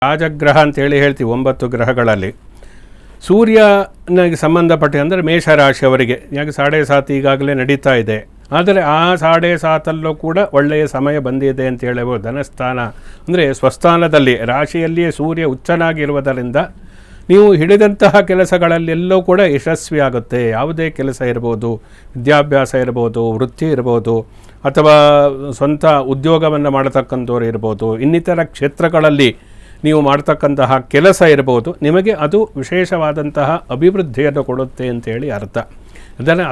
ರಾಜಗ್ರಹ ಅಂತೇಳಿ ಹೇಳ್ತೀವಿ 9 ಗ್ರಹಗಳಲ್ಲಿ ಸೂರ್ಯನಿಗೆ ಸಂಬಂಧಪಟ್ಟ ಅಂದರೆ ಮೇಷರಾಶಿಯವರಿಗೆ ಯಾಕೆ 7.5 ಈಗಾಗಲೇ ನಡೀತಾ ಇದೆ. ಆದರೆ ಆ 7.5 ಕೂಡ ಒಳ್ಳೆಯ ಸಮಯ ಬಂದಿದೆ ಅಂತ ಹೇಳಬಹುದು. ಧನಸ್ಥಾನ ಅಂದರೆ ಸ್ವಸ್ಥಾನದಲ್ಲಿ ರಾಶಿಯಲ್ಲಿಯೇ ಸೂರ್ಯ ಉಚ್ಚನಾಗಿರುವುದರಿಂದ ನೀವು ಹಿಡಿದಂತಹ ಕೆಲಸಗಳಲ್ಲೆಲ್ಲೂ ಕೂಡ ಯಶಸ್ವಿ ಆಗುತ್ತೆ. ಯಾವುದೇ ಕೆಲಸ ಇರ್ಬೋದು, ವಿದ್ಯಾಭ್ಯಾಸ ಇರ್ಬೋದು, ವೃತ್ತಿ ಇರ್ಬೋದು, ಅಥವಾ ಸ್ವಂತ ಉದ್ಯೋಗವನ್ನು ಮಾಡತಕ್ಕಂಥವ್ರು ಇರ್ಬೋದು, ಇನ್ನಿತರ ಕ್ಷೇತ್ರಗಳಲ್ಲಿ ನೀವು ಮಾಡ್ತಕ್ಕಂತಹ ಕೆಲಸ ಇರ್ಬೋದು, ನಿಮಗೆ ಅದು ವಿಶೇಷವಾದಂತಹ ಅಭಿವೃದ್ಧಿಯನ್ನು ಕೊಡುತ್ತೆ ಅಂತೇಳಿ ಅರ್ಥ.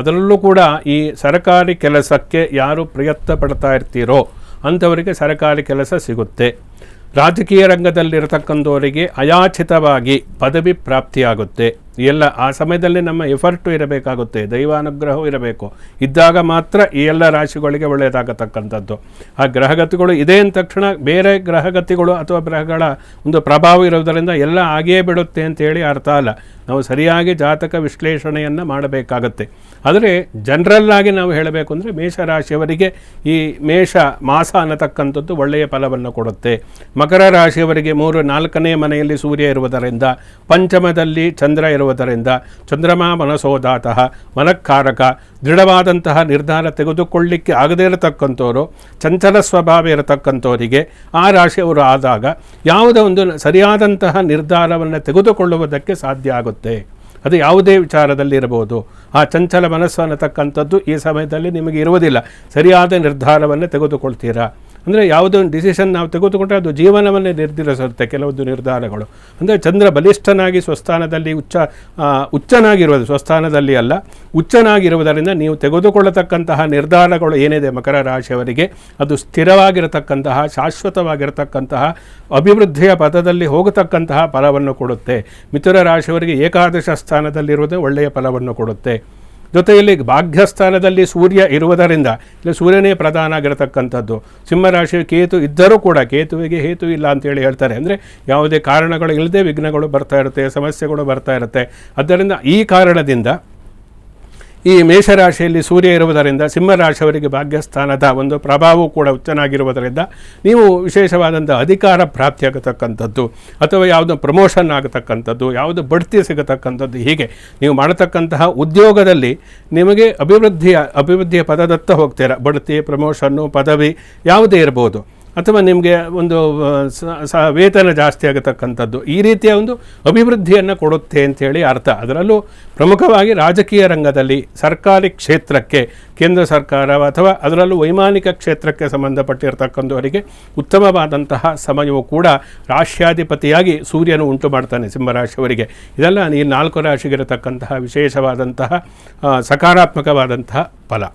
ಅದರಲ್ಲೂ ಕೂಡ ಈ ಸರ್ಕಾರಿ ಕೆಲಸಕ್ಕೆ ಯಾರು ಪ್ರಯತ್ನ ಪಡ್ತಾ ಇರ್ತೀರೋ ಅಂಥವರಿಗೆ ಸರ್ಕಾರಿ ಕೆಲಸ ಸಿಗುತ್ತೆ. ರಾಜಕೀಯ ರಂಗದಲ್ಲಿರತಕ್ಕಂಥವರಿಗೆ ಅಯಾಚಿತವಾಗಿ ಪದವಿ ಪ್ರಾಪ್ತಿಯಾಗುತ್ತೆ. ಎಲ್ಲ ಆ ಸಮಯದಲ್ಲಿ ನಮ್ಮ ಎಫರ್ಟು ಇರಬೇಕಾಗುತ್ತೆ, ದೈವಾನುಗ್ರಹವೂ ಇರಬೇಕು. ಇದ್ದಾಗ ಮಾತ್ರ ಈ ಎಲ್ಲ ರಾಶಿಗಳಿಗೆ ಒಳ್ಳೆಯದಾಗತಕ್ಕಂಥದ್ದು. ಆ ಗ್ರಹಗತಿಗಳು ಇದೆ ಅಂದ ತಕ್ಷಣ ಬೇರೆ ಗ್ರಹಗತಿಗಳು ಅಥವಾ ಗ್ರಹಗಳ ಒಂದು ಪ್ರಭಾವ ಇರೋದರಿಂದ ಎಲ್ಲ ಆಗಿಯೇ ಬಿಡುತ್ತೆ ಅಂತೇಳಿ ಅರ್ಥ ಅಲ್ಲ. ನಾವು ಸರಿಯಾಗಿ ಜಾತಕ ವಿಶ್ಲೇಷಣೆಯನ್ನು ಮಾಡಬೇಕಾಗತ್ತೆ. ಆದರೆ ಜನರಲ್ಲಾಗಿ ನಾವು ಹೇಳಬೇಕು ಅಂದರೆ ಮೇಷರಾಶಿಯವರಿಗೆ ಈ ಮೇಷ ಮಾಸ ಅನ್ನತಕ್ಕಂಥದ್ದು ಒಳ್ಳೆಯ ಫಲವನ್ನು ಕೊಡುತ್ತೆ. ಮಕರ ರಾಶಿಯವರಿಗೆ 3-4ನೇ ಮನೆಯಲ್ಲಿ ಸೂರ್ಯ ಇರುವುದರಿಂದ, ಪಂಚಮದಲ್ಲಿ ಚಂದ್ರ ಇರುವುದರಿಂದ, ಚಂದ್ರಮ ಮನಸೋದಾತಃ ಮನಃಕಾರಕ, ದೃಢವಾದಂತಹ ನಿರ್ಧಾರ ತೆಗೆದುಕೊಳ್ಳಿಕ್ಕೆ ಆಗದೇ ಇರತಕ್ಕಂಥವರು, ಚಂಚಲ ಸ್ವಭಾವ ಇರತಕ್ಕಂಥವರಿಗೆ ಆ ರಾಶಿಯವರು ಆದಾಗ ಯಾವುದೋ ಒಂದು ಸರಿಯಾದಂತಹ ನಿರ್ಧಾರವನ್ನು ತೆಗೆದುಕೊಳ್ಳುವುದಕ್ಕೆ ಸಾಧ್ಯ ಆಗುತ್ತೆ. ಅದು ಯಾವುದೇ ವಿಚಾರದಲ್ಲಿ ಇರಬಹುದು. ಆ ಚಂಚಲ ಮನಸ್ಸು ಅನ್ನತಕ್ಕಂಥದ್ದು ಈ ಸಮಯದಲ್ಲಿ ನಿಮಗೆ ಇರುವುದಿಲ್ಲ. ಸರಿಯಾದ ನಿರ್ಧಾರವನ್ನು ತೆಗೆದುಕೊಳ್ತೀರಾ ಅಂದರೆ ಯಾವುದೋ ಒಂದು ಡಿಸಿಷನ್ ನಾವು ತೆಗೆದುಕೊಂಡ್ರೆ ಅದು ಜೀವನವನ್ನೇ ನಿರ್ಧರಿಸುತ್ತೆ. ಕೆಲವೊಂದು ನಿರ್ಧಾರಗಳು ಅಂದರೆ ಚಂದ್ರ ಬಲಿಷ್ಠನಾಗಿ ಸ್ವಸ್ಥಾನದಲ್ಲಿ ಉಚ್ಚನಾಗಿರುವುದು, ಸ್ವಸ್ಥಾನದಲ್ಲಿ ಅಲ್ಲ ಉಚ್ಚನಾಗಿರುವುದರಿಂದ ನೀವು ತೆಗೆದುಕೊಳ್ಳತಕ್ಕಂತಹ ನಿರ್ಧಾರಗಳು ಏನಿದೆ ಮಕರ ರಾಶಿಯವರಿಗೆ ಅದು ಸ್ಥಿರವಾಗಿರತಕ್ಕಂತಹ, ಶಾಶ್ವತವಾಗಿರತಕ್ಕಂತಹ, ಅಭಿವೃದ್ಧಿಯ ಪಥದಲ್ಲಿ ಹೋಗತಕ್ಕಂತಹ ಫಲವನ್ನು ಕೊಡುತ್ತೆ. ಮಿಥುನ ರಾಶಿಯವರಿಗೆ ಏಕಾದಶ ಸ್ಥಾನದಲ್ಲಿರುವುದೇ ಒಳ್ಳೆಯ ಫಲವನ್ನು ಕೊಡುತ್ತೆ. ಜೊತೆಯಲ್ಲಿ ಭಾಗ್ಯಸ್ಥಾನದಲ್ಲಿ ಸೂರ್ಯ ಇರುವುದರಿಂದ ಇಲ್ಲಿ ಸೂರ್ಯನೇ ಪ್ರಧಾನ ಆಗಿರತಕ್ಕಂಥದ್ದು. ಸಿಂಹರಾಶಿ ಕೇತು ಇದ್ದರೂ ಕೂಡ ಕೇತುವಿಗೆ ಹೇತು ಇಲ್ಲ ಅಂತೇಳಿ ಹೇಳ್ತಾರೆ. ಅಂದರೆ ಯಾವುದೇ ಕಾರಣಗಳು ಇಲ್ಲದೆ ವಿಘ್ನಗಳು ಬರ್ತಾ ಇರುತ್ತೆ, ಸಮಸ್ಯೆಗಳು ಬರ್ತಾ ಇರುತ್ತೆ. ಆದ್ದರಿಂದ ಈ ಕಾರಣದಿಂದ ಈ ಮೇಷರಾಶಿಯಲ್ಲಿ ಸೂರ್ಯ ಇರುವುದರಿಂದ ಸಿಂಹರಾಶಿಯವರಿಗೆ ಭಾಗ್ಯಸ್ಥಾನದ ಒಂದು ಪ್ರಭಾವವು ಕೂಡ ಉಚ್ಚನಾಗಿರುವುದರಿಂದ ನೀವು ವಿಶೇಷವಾದಂಥ ಅಧಿಕಾರ ಪ್ರಾಪ್ತಿಯಾಗತಕ್ಕಂಥದ್ದು ಅಥವಾ ಯಾವುದೋ ಪ್ರಮೋಷನ್ ಆಗತಕ್ಕಂಥದ್ದು, ಯಾವುದು ಬಡ್ತಿ ಸಿಗತಕ್ಕಂಥದ್ದು, ಹೀಗೆ ನೀವು ಮಾಡತಕ್ಕಂತಹ ಉದ್ಯೋಗದಲ್ಲಿ ನಿಮಗೆ ಅಭಿವೃದ್ಧಿಯ ಪದದತ್ತ ಹೋಗ್ತೀರಾ. ಬಡ್ತಿ, ಪ್ರಮೋಷನ್ನು, ಪದವಿ ಯಾವುದೇ ಇರ್ಬೋದು, ಅಥವಾ ನಿಮಗೆ ಒಂದು ವೇತನ ಜಾಸ್ತಿ ಆಗತಕ್ಕಂಥದ್ದು, ಈ ರೀತಿಯ ಒಂದು ಅಭಿವೃದ್ಧಿಯನ್ನು ಕೊಡುತ್ತೆ ಅಂಥೇಳಿ ಅರ್ಥ. ಅದರಲ್ಲೂ ಪ್ರಮುಖವಾಗಿ ರಾಜಕೀಯ ರಂಗದಲ್ಲಿ ಸರ್ಕಾರಿ ಕ್ಷೇತ್ರಕ್ಕೆ, ಕೇಂದ್ರ ಸರ್ಕಾರ ಅಥವಾ ಅದರಲ್ಲೂ ವೈಮಾನಿಕ ಕ್ಷೇತ್ರಕ್ಕೆ ಸಂಬಂಧಪಟ್ಟಿರತಕ್ಕಂಥವರಿಗೆ ಉತ್ತಮವಾದಂತಹ ಸಮಯವೂ ಕೂಡ ರಾಶ್ಯಾಧಿಪತಿಯಾಗಿ ಸೂರ್ಯನು ಉಂಟು ಮಾಡ್ತಾನೆ ಸಿಂಹರಾಶಿಯವರಿಗೆ. ಇದೆಲ್ಲ ಈ 4 ರಾಶಿಗಿರತಕ್ಕಂತಹ ವಿಶೇಷವಾದಂತಹ ಸಕಾರಾತ್ಮಕವಾದಂತಹ ಫಲ.